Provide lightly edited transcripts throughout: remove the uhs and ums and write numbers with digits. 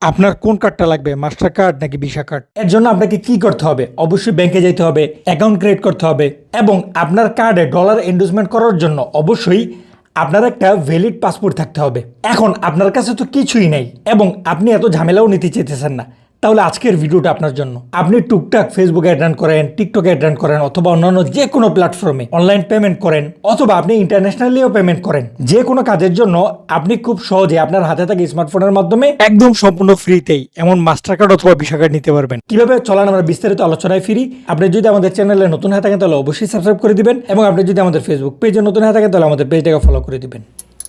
আপনার কোন কার্ডটা লাগবে, মাস্টার কার্ড নাকি ভিসা কার্ড? এর জন্য আপনাকে কি করতে হবে? অবশ্যই ব্যাংকে যেতে হবে, অ্যাকাউন্ট ক্রিয়েট করতে হবে এবং আপনার কার্ডে ডলার এন্ডোর্সমেন্ট করার জন্য অবশ্যই আপনার একটা ভ্যালিড পাসপোর্ট থাকতে হবে। এখন আপনার কাছে তো কিছুই নাই এবং আপনি এত ঝামেলাও নিতে চেয়েছেন না, তাহলে আজকের ভিডিওটা আপনার জন্য। আপনি টুকটাক ফেসবুকে অ্যাড রান করেন, টিকটকে অ্যাড রান করেন অথবা অন্যান্য যে কোনো প্ল্যাটফর্মে অনলাইন পেমেন্ট করেন অথবা আপনি ইন্টারন্যাশনালিও পেমেন্ট করেন, যে কোনো কাজের জন্য আপনি খুব সহজে আপনার হাতে থাকা স্মার্টফোনের মাধ্যমে একদম সম্পূর্ণ ফ্রিতেই এমন মাস্টার কার্ড অথবা ভিসা কার্ড নিতে পারবেন। কিভাবে চলান আমরা বিস্তারিত আলোচনায় ফিরি। আপনি যদি আমাদের চ্যানেলে নতুন হয়ে থাকেন তাহলে অবশ্যই সাবস্ক্রাইব করে দিবেন এবং আপনি যদি আমাদের ফেসবুক পেজে নতুন হয়ে থাকেন তাহলে আমাদের পেজটাকে ফলো করে দিবেন।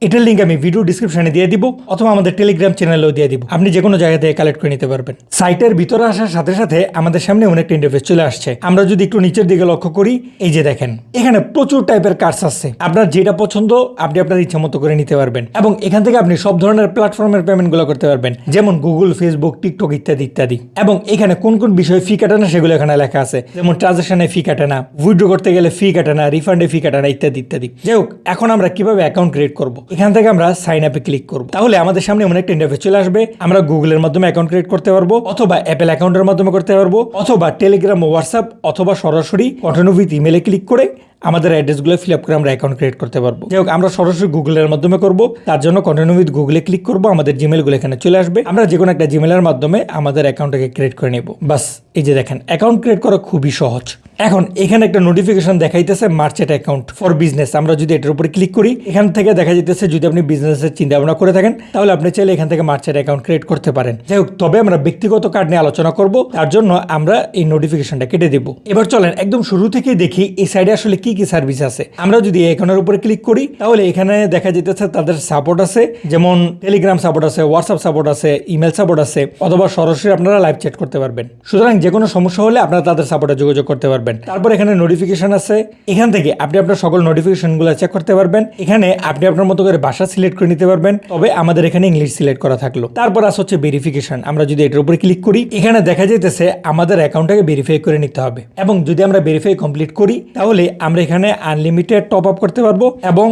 এটার লিঙ্ক আমি ভিডিও ডিসক্রিপশনে দিয়ে দিব অথবা আমাদের টেলিগ্রাম চ্যানেলেও দিয়ে দিব, আপনি যে কোনো জায়গা থেকে কালেক্ট করে নিতে পারবেন। সাইটের ভিতরে আসার সাথে সাথে আমাদের সামনে অনেকটা ইন্টারফেস চলে আসছে। আমরা যদি একটু নিচের দিকে লক্ষ্য করি, এই যে দেখেন এখানে প্রচুর টাইপের কার্ডস আছে। আপনার যেটা পছন্দ আপনি আপনার ইচ্ছা মতো করে নিতে পারবেন এবং এখান থেকে আপনি সব ধরনের প্ল্যাটফর্মের পেমেন্টগুলো করতে পারবেন, যেমন গুগল, ফেসবুক, টিকটক ইত্যাদি ইত্যাদি। এবং এখানে কোন কোন বিষয়ে ফি কাটে না সেগুলো এখানে লেখা আছে, যেমন ট্রানজাকশনে ফি কাটে না, উইথড্র করতে গেলে ফি কাটে না, রিফান্ডে ফি কাটে না ইত্যাদি ইত্যাদি। যাই হোক, এখন আমরা কিভাবে অ্যাকাউন্ট ক্রিয়েট করব, এখান থেকে আমরা সাইন আপে ক্লিক করব। তাহলে আমাদের সামনে এমন একটা ইন্টারফেস চলে আসবে। আমরা গুগলের মাধ্যমে অ্যাকাউন্ট ক্রিয়েট করতে পারবো অথবা অ্যাপেল অ্যাকাউন্টের মাধ্যমে করতে পারবো অথবা টেলিগ্রাম, হোয়াটসঅ্যাপ অথবা সরাসরি কন্টিনিউ উইথ ইমেলে ক্লিক করে আমাদের অ্যাড্রেসগুলো ফিল আপ করে আমরা অ্যাকাউন্ট ক্রিয়েট করতে পারবো। যাই হোক, আমরা সরাসরি গুগলের মাধ্যমে করব। তার জন্য কন্টিনিউ উইথ গুগলে ক্লিক করব, আমাদের জিমেলগুলো এখানে চলে আসবে। আমরা যে কোনো একটা জিমেলের মাধ্যমে আমাদের অ্যাকাউন্টটাকে ক্রিয়েট করে নেব। বাস, এই যে দেখেন অ্যাকাউন্ট ক্রিয়েট করা খুবই সহজ। এখন এখানে একটা নোটিফিকেশন দেখাইতেছে মার্চেন্ট অ্যাকাউন্ট ফর বিজনেস। আমরা যদি এটার উপরে ক্লিক করি, এখান থেকে দেখা যেতেছে যদি আপনি বিজনেসের চিন্তা ভাবনা করে থাকেন তাহলে আপনি চাইলে এখান থেকে মার্চেন্ট অ্যাকাউন্ট ক্রিয়েট করতে পারেন। যাই হোক, তবে আমরা ব্যক্তিগত কার্ড নিয়ে আলোচনা করব, তার জন্য আমরা এই নোটিফিকেশনটা কেটে দেব। এবার চলেন একদম শুরু থেকেই দেখি এই সাইডে আসলে কি কি সার্ভিস আছে। আমরা যদি এখানের উপরে ক্লিক করি তাহলে এখানে দেখা যেতেছে তাদের সাপোর্ট আছে, যেমন টেলিগ্রাম সাপোর্ট আছে, হোয়াটসঅ্যাপ সাপোর্ট আছে, ইমেল সাপোর্ট আছে অথবা সরাসরি আপনারা লাইভ চ্যাট করতে পারবেন। সুতরাং যে কোনো সমস্যা হলে আপনারা তাদের সাপোর্টে যোগাযোগ করতে পারবেন। তারপর এখানে নোটিফিকেশন আছে, এখান থেকে আপনি আপনার সকল নোটিফিকেশনগুলো চেক করতে পারবেন। এখানে আপনি আপনার মতো করে ভাষা সিলেক্ট করে নিতে পারবেন, তবে আমাদের এখানে ইংলিশ সিলেক্ট করা থাকলো। তারপর আছে হচ্ছে ভেরিফিকেশন। আমরা যদি এটার উপরে ক্লিক করি, এখানে দেখা যাইতেছে আমাদের অ্যাকাউন্টটাকে ভেরিফাই করে নিতে হবে এবং যদি আমরা ভেরিফাই কমপ্লিট করি তাহলে আমরা এখানে আনলিমিটেড টপ আপ করতে পারবো এবং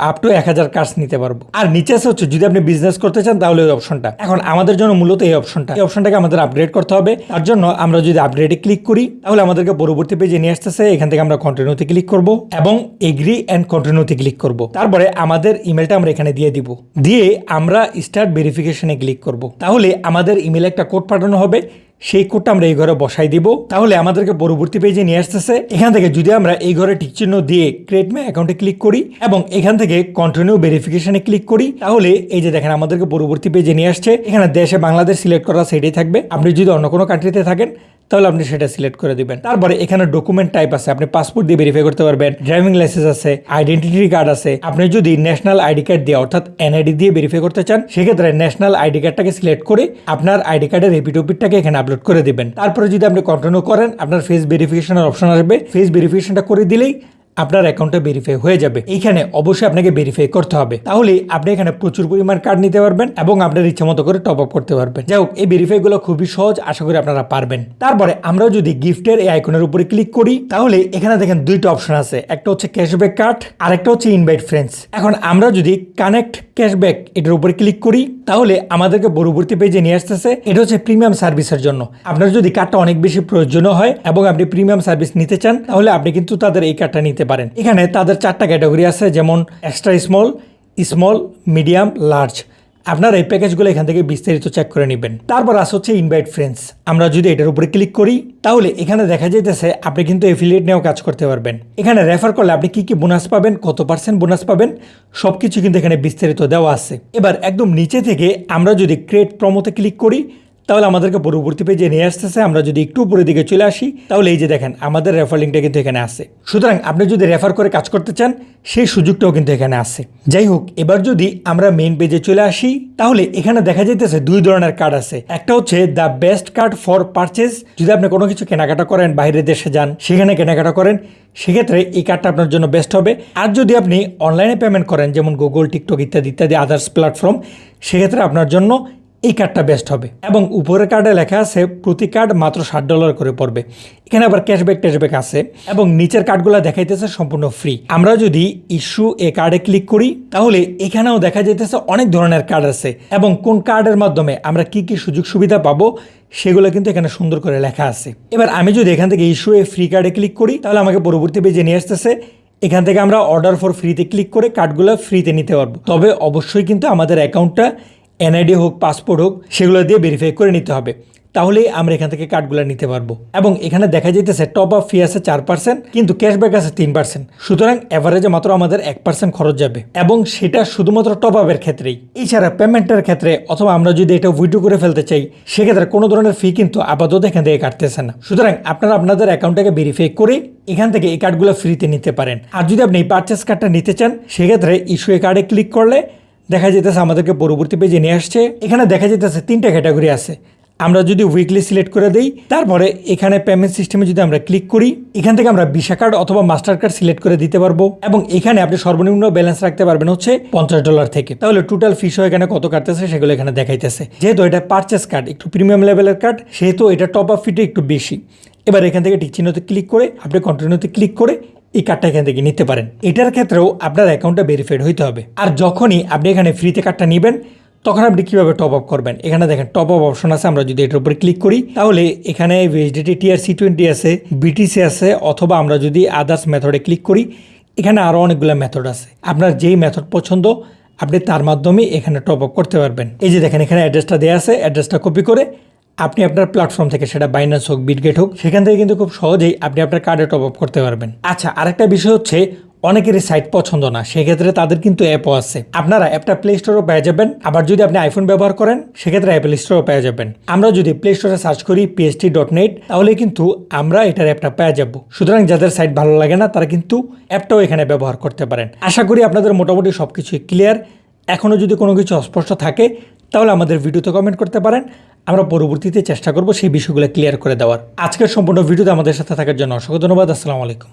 আপ টু 1000 কার্ডস নিতে পারবো। আর নিচে আছে হচ্ছে যদি আপনি বিজনেস করতে চান তাহলে ওই অপশনটা। এখন আমাদের জন্য মূলত এই অপশনটাকে আমাদের আপগ্রেড করতে হবে। তার জন্য আমরা যদি আপগ্রেডে ক্লিক করি তাহলে আমাদেরকে পরবর্তী পেজে নিয়ে আসতেছে। এখান থেকে আমরা কন্টিনিউতে ক্লিক করব এবং এগ্রি এন্ড কন্টিনিউতে ক্লিক করব। তারপরে আমাদের ইমেলটা আমরা এখানে দিয়ে দিব, দিয়ে আমরা স্টার্ট ভেরিফিকেশনে ক্লিক করব। তাহলে আমাদের ইমেলে একটা কোড পাঠানো হবে, সেই কোডটা আমরা এই ঘরে বসাই দিব। তাহলে আমাদেরকে পরবর্তী পেজে নিয়ে আসতেছে। এখান থেকে যদি আমরা এই ঘরে টিক চিহ্ন দিয়ে ক্রিয়েট মাই অ্যাকাউন্টে ক্লিক করি এবং এখান থেকে কন্টিনিউ ভেরিফিকেশনে ক্লিক করি তাহলে এই যে দেখেন আমাদেরকে পরবর্তী পেজে নিয়ে আসছে। এখানে দেশে বাংলাদেশ সিলেক্ট করা সেটাই থাকবে। আপনি যদি অন্য কোনো কান্ট্রিতে থাকেন তাহলে আপনি সেটা সিলেক্ট করে দিবেন। তারপরে এখানে ডকুমেন্ট টাইপ আছে, আপনি পাসপোর্ট দিয়ে ভেরিফাই করতে পারবেন, ড্রাইভিং লাইসেন্স আছে, আইডেন্টিটি কার্ড আছে। আপনি যদি ন্যাশনাল আইডি কার্ড দিয়ে অর্থাৎ এনআইডি দিয়ে ভেরিফাই করতে চান সেক্ষেত্রে ন্যাশনাল আইডি কার্ডটাকে সিলেক্ট করে আপনার আইডি কার্ডের এপিটোপিটটাকে এখানে আপলোড করে দিবেন। তারপরে যদি আপনি কন্টিনিউ করেন আপনার ফেস ভেরিফিকেশনের অপশন আসবে। ফেস ভেরিফিকেশনটা করে দিলেই আপনার অ্যাকাউন্টে ভেরিফাই হয়ে যাবে। এইখানে অবশ্যই আপনাকে ভেরিফাই করতে হবে, তাহলে আপনি এখানে প্রচুর পরিমাণ কার্ড নিতে পারবেন এবং আপনার ইচ্ছা মতো করে টপ আপ করতে পারবেন। যাই হোক, এই ভেরিফাইগুলো খুবই সহজ, আশা করি আপনারা পারবেন। তারপরে আমরা যদি গিফটের এই আইকনের উপরে ক্লিক করি তাহলে এখানে দেখেন দুইটা অপশন আছে, একটা হচ্ছে ক্যাশব্যাক কার্ড আর একটা হচ্ছে ইনভাইট ফ্রেন্ডস। এখন আমরা যদি কানেক্ট ক্যাশব্যাক এটার উপরে ক্লিক করি তাহলে আমাদেরকে পরবর্তী পেজে নিয়ে আসতেছে। এটা হচ্ছে প্রিমিয়াম সার্ভিসের জন্য। আপনার যদি কার্ডটা অনেক বেশি প্রয়োজনীয় হয় এবং আপনি প্রিমিয়াম সার্ভিস নিতে চান তাহলে আপনি কিন্তু তাদের এই কার্ডটা নিতে পারেন। এখানে তাদের 4টা ক্যাটাগরি আছে, যেমন extra small, small, medium, large. আপনার এই প্যাকেজগুলো এখান থেকে বিস্তারিত চেক করে নেবেন। তারপর আসছে হচ্ছে ইনভাইট ফ্রেন্ডস। আমরা যদি এটার উপরে ক্লিক করি তাহলে এখানে দেখা যাইতেছে আপনি কিন্তু এফিলিয়েট নিয়েও কাজ করতে পারবেন। এখানে রেফার করলে আপনি কি কি বোনাস পাবেন, কত % বোনাস পাবেন সবকিছু কিন্তু এখানে বিস্তারিত দেওয়া আছে। এবার একদম নিচে থেকে আমরা যদি ক্রিয়েট প্রমোতে ক্লিক করি তাহলে আমাদেরকে পরবর্তী পেজে নিয়ে আসতেছে। আমরা যদি একটু উপরের দিকে চলে আসি তাহলে এই যে দেখেন আমাদের রেফার লিঙ্কটা কিন্তু এখানে আছে। সুতরাং আপনি যদি রেফার করে কাজ করতে চান সেই সুযোগটাও কিন্তু এখানে আছে। যাই হোক, এবার যদি আমরা মেইন পেজে চলে আসি তাহলে এখানে দেখা যাইতেছে দুই ধরনের কার্ড আছে। একটা হচ্ছে the best card for purchase, যদি আপনি কোনো কিছু কেনাকাটা করেন, বাইরের দেশে যান, সেখানে কেনাকাটা করেন, সেক্ষেত্রে এই কার্ডটা আপনার জন্য বেস্ট হবে। আর যদি আপনি অনলাইনে পেমেন্ট করেন যেমন গুগল, টিকটক ইত্যাদি ইত্যাদি আদার্স প্ল্যাটফর্ম, সেক্ষেত্রে আপনার জন্য এই কার্ডটা বেস্ট হবে। এবং উপরের কার্ডে লেখা আছে প্রতি কার্ড মাত্র $60 করে পড়বে। এখানে আবার ক্যাশব্যাক আছে এবং নিচের কার্ডগুলো দেখাইতেছে সম্পূর্ণ ফ্রি। আমরা যদি ইস্যু এ কার্ডে ক্লিক করি তাহলে এখানেও দেখা যাইতেছে অনেক ধরনের কার্ড আছে এবং কোন কার্ডের মাধ্যমে আমরা কি কি সুযোগ সুবিধা পাবো সেগুলো কিন্তু এখানে সুন্দর করে লেখা আছে। এবার আমি যদি এখান থেকে ইস্যু এ ফ্রি কার্ডে ক্লিক করি তাহলে আমাকে পরবর্তী পেজে নিয়ে আসতেছে। এখান থেকে আমরা অর্ডার ফর ফ্রিতে ক্লিক করে কার্ডগুলো ফ্রিতে নিতে পারবো। তবে অবশ্যই কিন্তু আমাদের অ্যাকাউন্টটা এনআইডি হোক পাসপোর্ট হোক সেগুলো দিয়ে ভেরিফাই করে নিতে হবে, তাহলেই আমরা এখান থেকে কার্ডগুলো নিতে পারবো। এবং এখানে দেখা যাইতেছে টপ আপ ফি আছে 4%, কিন্তু ক্যাশব্যাক আছে 3%। সুতরাং এভারেজে মাত্র আমাদের 1% খরচ যাবে এবং সেটা শুধুমাত্র টপ আপের ক্ষেত্রেই। এছাড়া পেমেন্টের ক্ষেত্রে অথবা আমরা যদি এটা উইথড্র করে ফেলতে চাই সেক্ষেত্রে কোনো ধরনের ফি কিন্তু আপাতত এখান থেকে কাটতেছে না। সুতরাং আপনারা আপনাদের অ্যাকাউন্টটাকে ভেরিফাই করে এখান থেকে এই কার্ডগুলো ফ্রিতে নিতে পারেন। আর যদি আপনি এই পারচেস কার্ডটা নিতে চান সেক্ষেত্রে ইস্যু এ কার্ডে ক্লিক করলে দেখা যেতেছে আমাদেরকে পরবর্তী পেজে নিয়ে আসছে। এখানে দেখা যেতেছে 3টা ক্যাটাগরি আছে। আমরা যদি উইকলি সিলেক্ট করে দেই, তারপরে এখানে পেমেন্ট সিস্টেমে যদি আমরা ক্লিক করি, এখান থেকে আমরা ভিসা কার্ড অথবা মাস্টার কার্ড সিলেক্ট করে দিতে পারবো। এবং এখানে আপনি সর্বনিম্ন ব্যালেন্স রাখতে পারবেন হচ্ছে $50 থেকে। তাহলে টোটাল ফিস এখানে কত কাটতেছে সেগুলো এখানে দেখাইতেছে। যেহেতু এটা পারচেস কার্ড, একটু প্রিমিয়াম লেভেলের কার্ড, সেহেতু এটা টপ আপ ফিটা একটু বেশি। এবার এখান থেকে টিক চিহ্নতে ক্লিক করে আপনি কন্টিনিউতে ক্লিক করে এই কার্ডটা এখান থেকে নিতে পারেন। এটার ক্ষেত্রেও আপনার অ্যাকাউন্টটা ভেরিফাইড হইতে হবে। আর যখনই আপনি এখানে ফ্রিতে কার্ডটা নেবেন তখন আপনি কীভাবে টপ আপ করবেন, এখানে দেখেন টপ আপ অপশন আছে। আমরা যদি এটার উপরে ক্লিক করি তাহলে এখানে USDT TRC20 আছে, BTC আছে, অথবা আমরা যদি আদার্স মেথডে ক্লিক করি এখানে আরও অনেকগুলো মেথড আছে। আপনার যেই মেথড পছন্দ আপনি তার মাধ্যমে এখানে টপ আপ করতে পারবেন। এই যে দেখেন এখানে অ্যাড্রেসটা দেওয়া আছে, অ্যাড্রেসটা কপি করে আপনি আপনার প্ল্যাটফর্ম থেকে, সেটা বাইন্যান্স হোক বিটগেট হোক, সেখান থেকে কিন্তু খুব সহজেই আপনি আপনার কার্ডে টপ আপ করতে পারবেন। আচ্ছা, আরেকটা বিষয় হচ্ছে অনেকেরই সাইট পছন্দ না, সেক্ষেত্রে তাদের কিন্তু অ্যাপও আছে। আপনারা অ্যাপটা প্লে স্টোরও পেয়ে যাবেন। আবার যদি আপনি আইফোন ব্যবহার করেন সেক্ষেত্রে অ্যাপল স্টোরও পেয়ে যাবেন। আমরা যদি প্লে স্টোরে সার্চ করি PST.net তাহলে কিন্তু আমরা এটার অ্যাপটা পেয়ে যাব। সুতরাং যাদের সাইট ভালো লাগে না তারা কিন্তু অ্যাপটাও এখানে ব্যবহার করতে পারেন। আশা করি আপনাদের মোটামুটি সব কিছুই ক্লিয়ার। এখনও যদি কোনো কিছু অস্পষ্ট থাকে তাহলে আমাদের ভিডিওতে কমেন্ট করতে পারেন, আমরা পরবর্তীতে চেষ্টা করব সেই বিষয়গুলো ক্লিয়ার করে দেওয়ার। আজকের সম্পূর্ণ ভিডিওতে আমাদের সাথে থাকার জন্য অসংখ্য ধন্যবাদ। আসসালামু আলাইকুম।